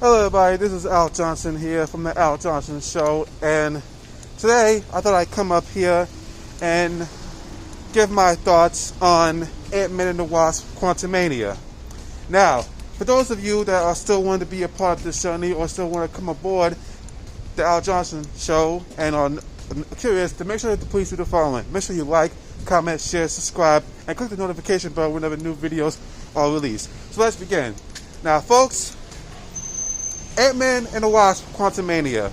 Hello everybody, this is Al Johnson here from the Al Johnson Show, and today I thought I'd come up here and give my thoughts on Ant-Man and the Wasp: Quantumania. Now, for those of you that are still wanting to be a part of this journey or still want to come aboard the Al Johnson Show and are curious, to make sure to please do the following. Make sure you like, comment, share, subscribe, and click the notification bell whenever new videos are released. So let's begin. Now folks, Ant-Man and the Wasp: Quantumania.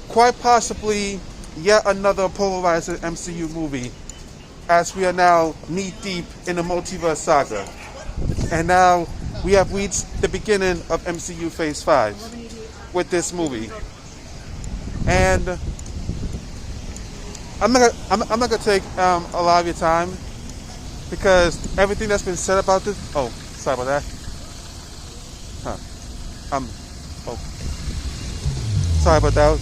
Quite possibly yet another polarizing MCU movie, as we are now knee-deep in the multiverse saga. And now we have reached the beginning of MCU Phase 5 with this movie. And I'm not gonna take a lot of your time, because everything that's been said about this. Oh, sorry about that. Sorry about that.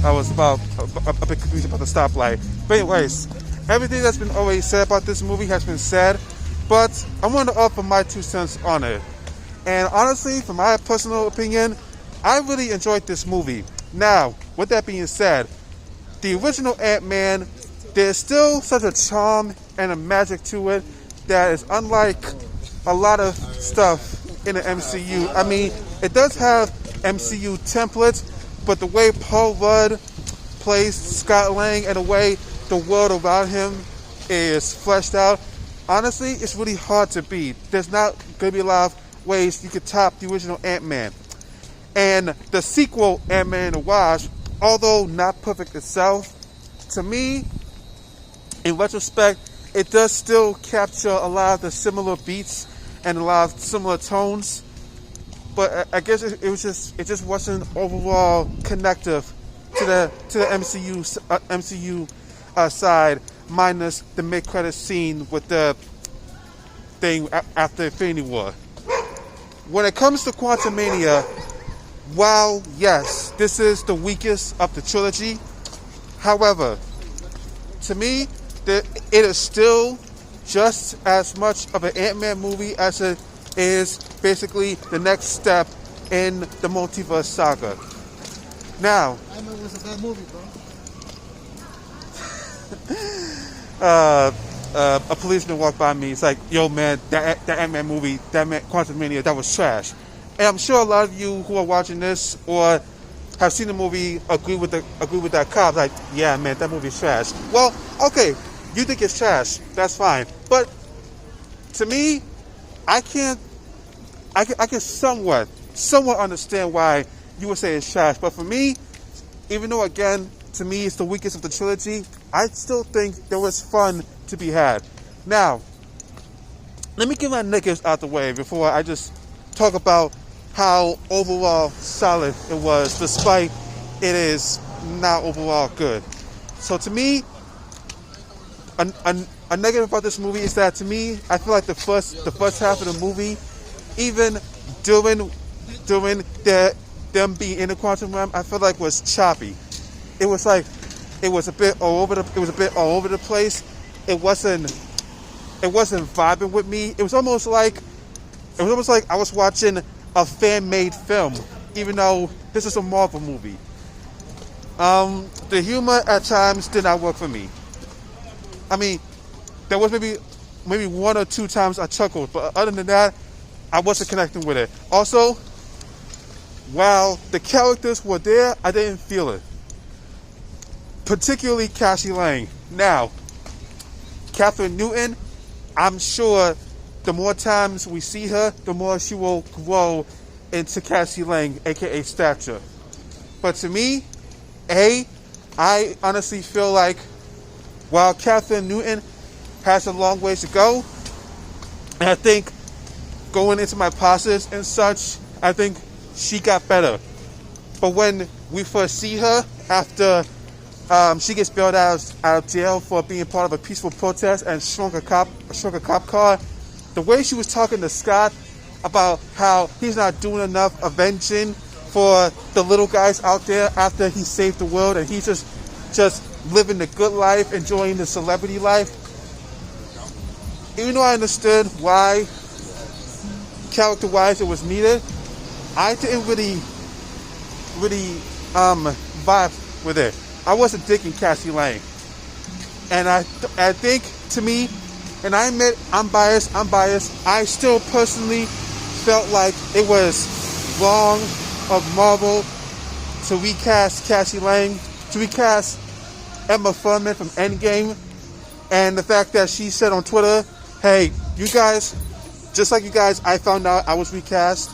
I was about a bit confused about the stoplight. But anyways, everything that's been already said about this movie has been said, but I want to offer my 2 cents on it. And honestly, from my personal opinion, I really enjoyed this movie. Now, with that being said, the original Ant-Man, there's still such a charm and a magic to it that is unlike a lot of stuff in the MCU. I mean, it does have MCU templates, but the way Paul Rudd plays Scott Lang and the way the world around him is fleshed out, honestly, it's really hard to beat. There's not going to be a lot of ways you could top the original Ant-Man. And the sequel, Ant-Man and the Wasp, although not perfect itself, to me, in retrospect, it does still capture a lot of the similar beats and a lot of similar tones. But I guess it just wasn't overall connective to the MCU side, minus the mid-credit scene with the thing after Infinity War. When it comes to Quantumania, while yes, this is the weakest of the trilogy, however, to me, it is still just as much of an Ant-Man movie as it is basically the next step in the multiverse saga. Now, Ant-Man was a bad movie, bro. A policeman walked by me. It's like, yo man, that Ant-Man movie, Quantumania, that was trash. And I'm sure a lot of you who are watching this or have seen the movie agree with that cop. Like, yeah man, that movie's trash. Well, okay, you think it's trash, that's fine. But to me, I can somewhat understand why you would say it's trash. But for me, even though again, to me it's the weakest of the trilogy, I still think there was fun to be had. Now, let me get my negatives out the way before I just talk about how overall solid it was, despite it is not overall good. So to me, a negative about this movie is that, to me, I feel like the first half of the movie, even during them being in the quantum realm, I feel like was choppy. It was like it was a bit all over the place. It wasn't vibing with me. It was almost like I was watching a fan-made film, even though this is a Marvel movie. The humor at times did not work for me. I mean, there was maybe 1 or 2 times I chuckled, but other than that, I wasn't connecting with it. Also, while the characters were there, I didn't feel it. Particularly Cassie Lang. Now, Catherine Newton, I'm sure the more times we see her, the more she will grow into Cassie Lang, aka Stature. But to me, I honestly feel like while Catherine Newton has a long ways to go, and I think going into my process and such, I think she got better. But when we first see her after she gets bailed out of jail for being part of a peaceful protest and shrunk a cop car, the way she was talking to Scott about how he's not doing enough avenging for the little guys out there after he saved the world, and he's just living the good life, enjoying the celebrity life. Even though I understood why character-wise it was needed, I didn't really really vibe with it. I wasn't digging Cassie Lang. And I think, to me, and I admit I'm biased, I still personally felt like it was wrong of Marvel to recast Cassie Lang, to recast Emma Fuhrman from Endgame, and the fact that she said on Twitter, hey, you guys, just like you guys, I found out I was recast,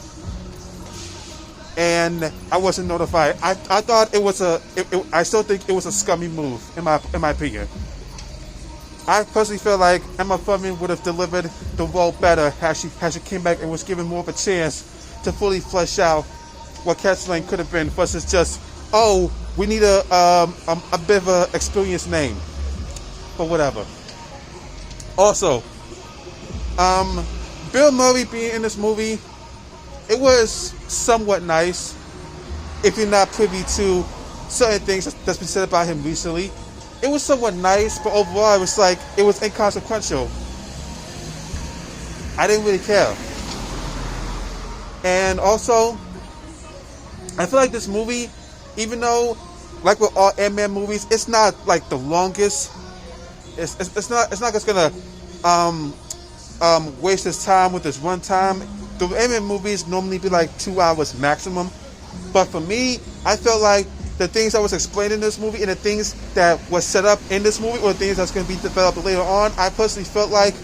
and I wasn't notified. I thought it was I still think it was a scummy move, in my opinion. I personally feel like Emma Fuhrman would have delivered the role better had she came back and was given more of a chance to fully flesh out what Cassie Lang could have been versus just, oh, we need a bit of an experienced name. But whatever. Also, Bill Murray being in this movie, it was somewhat nice if you're not privy to certain things that's been said about him recently. It was somewhat nice, but overall it was inconsequential. I didn't really care. And also, I feel like this movie, even though, like with all Ant-Man movies, it's not like the longest. It's not just gonna waste its time with its runtime. The Ant-Man movies normally be like 2 hours maximum. But for me, I felt like the things that was explained in this movie and the things that was set up in this movie or the things that's going to be developed later on, I personally felt like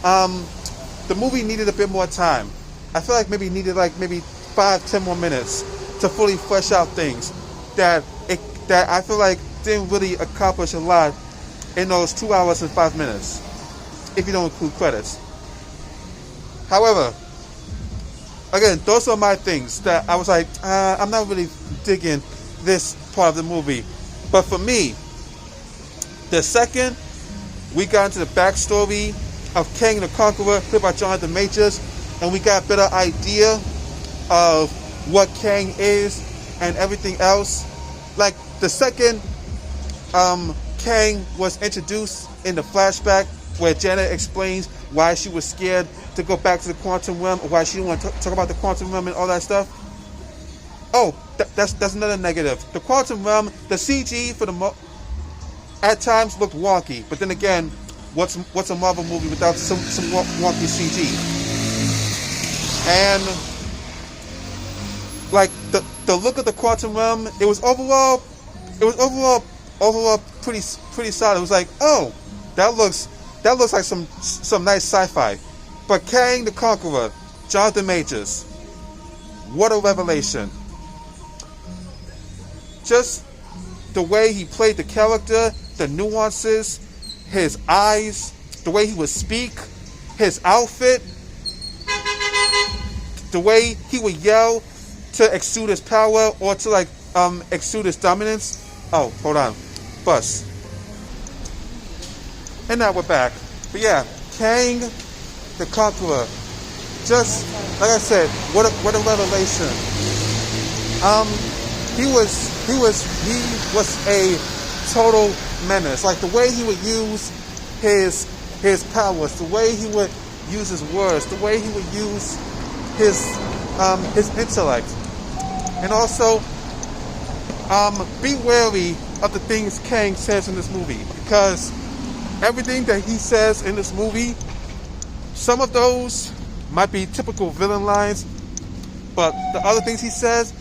the movie needed a bit more time. I feel like maybe 5-10 more minutes to fully flesh out things that I feel like didn't really accomplish a lot in those 2 hours and 5 minutes, if you don't include credits. However, again, those are my things that I was like, I'm not really digging this part of the movie. But for me, the second we got into the backstory of Kang the Conqueror, played by Jonathan Majors, and we got a better idea of what Kang is and everything else, like the second Kang was introduced in the flashback where Janet explains why she was scared to go back to the quantum realm, or why she didn't want to talk about the quantum realm and all that stuff. Oh, that's another negative. The quantum realm, the CG at times looked wonky, but then again, what's a Marvel movie without some wonky CG? And like the look of the quantum realm, it was overall pretty solid. It was like, oh, that looks like some nice sci-fi. But Kang the Conqueror, Jonathan Majors, what a revelation. Just the way he played the character, the nuances, his eyes, the way he would speak, his outfit, the way he would yell to exude his power or to exude his dominance. Oh, hold on. Bus. And now we're back. But yeah, Kang the Conqueror. Just like I said, what a revelation. He was a total menace. Like the way he would use his powers, the way he would use his words, the way he would use his intellect. And also, be wary of the things Kang says in this movie, because everything that he says in this movie, some of those might be typical villain lines, but the other things he says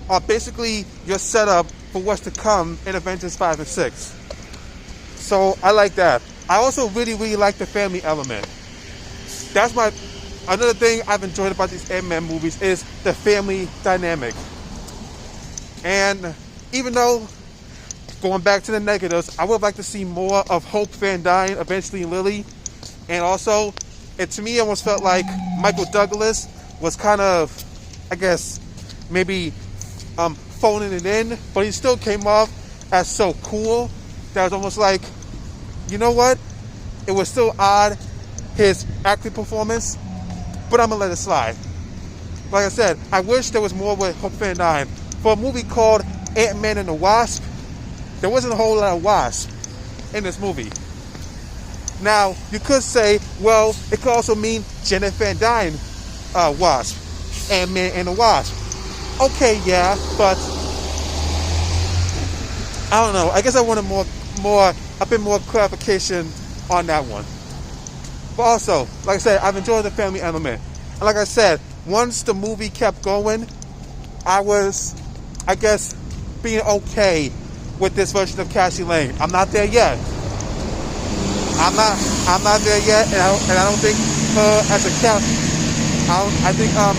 are basically your setup for what's to come in Avengers 5 and 6. So I like that. I also really, really like the family element. That's another thing I've enjoyed about these Ant-Man movies is the family dynamic. And even though, going back to the negatives, I would like to see more of Hope Van Dyne, eventually Lily. And also, it to me almost felt like Michael Douglas was kind of, I guess, maybe phoning it in, but he still came off as so cool that it was almost like, you know what? It was still odd, his acting performance, but I'm gonna let it slide. Like I said, I wish there was more with Hope Van Dyne. For a movie called Ant-Man and the Wasp, there wasn't a whole lot of Wasp in this movie. Now, you could say, well, it could also mean Janet Van Dyne Wasp, Ant-Man and the Wasp. Okay, yeah, but I don't know. I guess I wanted a bit more clarification on that one. But also, like I said, I've enjoyed the family element. And like I said, once the movie kept going, I was, I guess, being okay with this version of Cassie Lang. I'm not there yet. I'm not there yet, and I don't think her as a character. I think her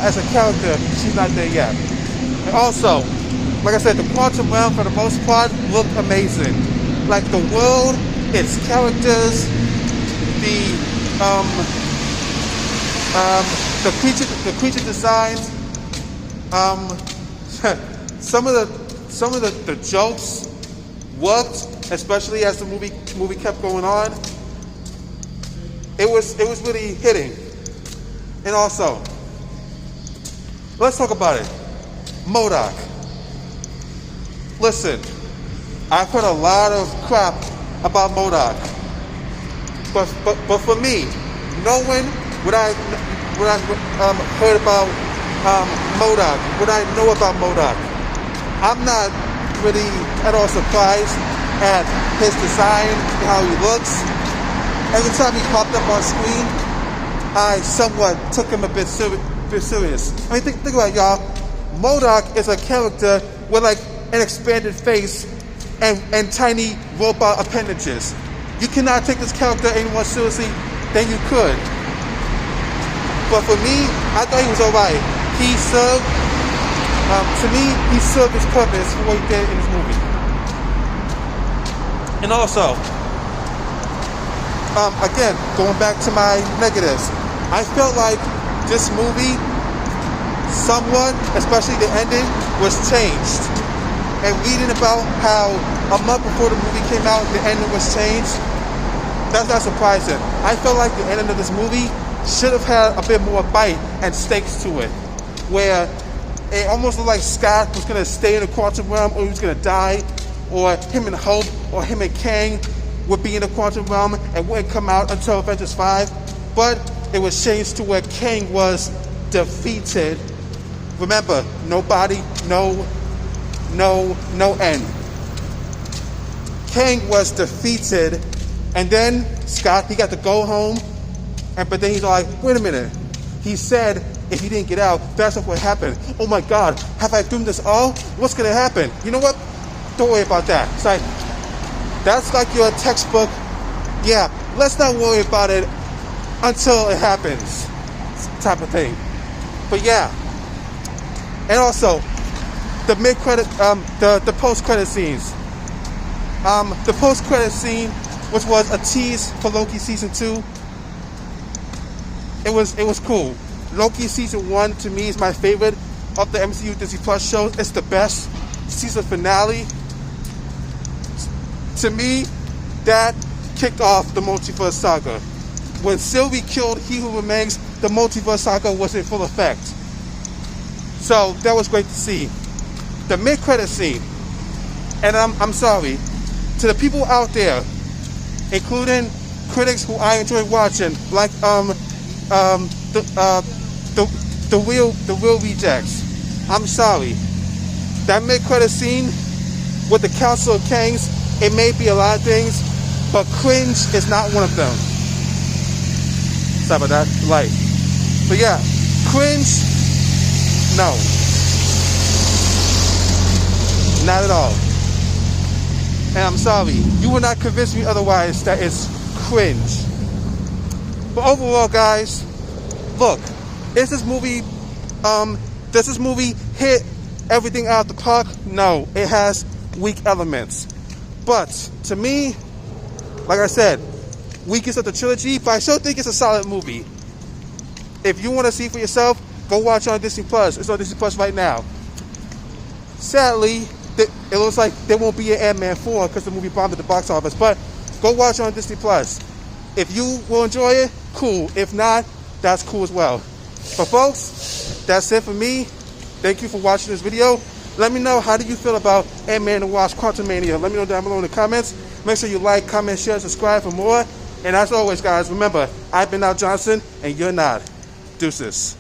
as a character, she's not there yet. And also, like I said, the Quantum Realm for the most part looked amazing. Like the world, its characters, the creature designs, some of the jokes worked, especially as the movie kept going on. It was really hitting. And also, let's talk about it. MODOK. Listen, I've heard a lot of crap about MODOK, but for me, knowing what I heard about MODOK, what I know about MODOK, I'm not really at all surprised at his design and how he looks. Every time he popped up on screen, I somewhat took him a bit serious. I mean, think about it, y'all. MODOK is a character with like an expanded face and tiny robot appendages. You cannot take this character any more seriously than you could. But for me, I thought he was alright. He served, to me, he served his purpose for what he did in this movie. And also, again, going back to my negatives, I felt like this movie, somewhat, especially the ending, was changed. And reading about how a month before the movie came out, the ending was changed, that's not surprising. I felt like the ending of this movie should have had a bit more bite and stakes to it, where it almost looked like Scott was going to stay in the Quantum Realm, or he was going to die, or him and Hope, or him and Kang would be in the Quantum Realm and wouldn't come out until Avengers 5. But it was changed to where Kang was defeated. Remember, nobody, no end. Kang was defeated, and then Scott, he got to go home, but then he's like, wait a minute. He said if he didn't get out, that's not what happened. Oh my God, have I doomed us all? What's gonna happen? You know what? Don't worry about that. It's like, that's like your textbook. Yeah, let's not worry about it until it happens, type of thing. But yeah, and also the mid-credit, the post-credit scenes. The post-credit scene, which was a tease for Loki season 2. It was cool. Loki season 1 to me is my favorite of the MCU Disney Plus shows. It's the best season finale. To me, that kicked off the multiverse saga. When Sylvie killed He Who Remains, the multiverse saga was in full effect. So that was great to see. The mid-credit scene, and I'm sorry to the people out there, including critics who I enjoy watching, like the real rejects. I'm sorry. That mid-credit scene with the Council of Kangs, it may be a lot of things, but cringe is not one of them. Sorry about that. Like, but yeah, cringe, no. Not at all. And I'm sorry, you will not convince me otherwise that it's cringe. But overall, guys, look, does this movie hit everything out of the park? No, it has weak elements. But to me, like I said, weakest of the trilogy, but I still think it's a solid movie. If you want to see for yourself, go watch it on Disney Plus. It's on Disney Plus right now. Sadly, it looks like there won't be an Ant-Man 4 because the movie bombed at the box office, but go watch it on Disney Plus. If you will enjoy it, cool. If not, that's cool as well. But folks, that's it for me. Thank you for watching this video. Let me know, how do you feel about Ant-Man and the Wasp: Quantumania? Let me know down below in the comments. Make sure you like, comment, share, subscribe for more. And as always, guys, remember, I've been Al Johnson, and you're not. Deuces.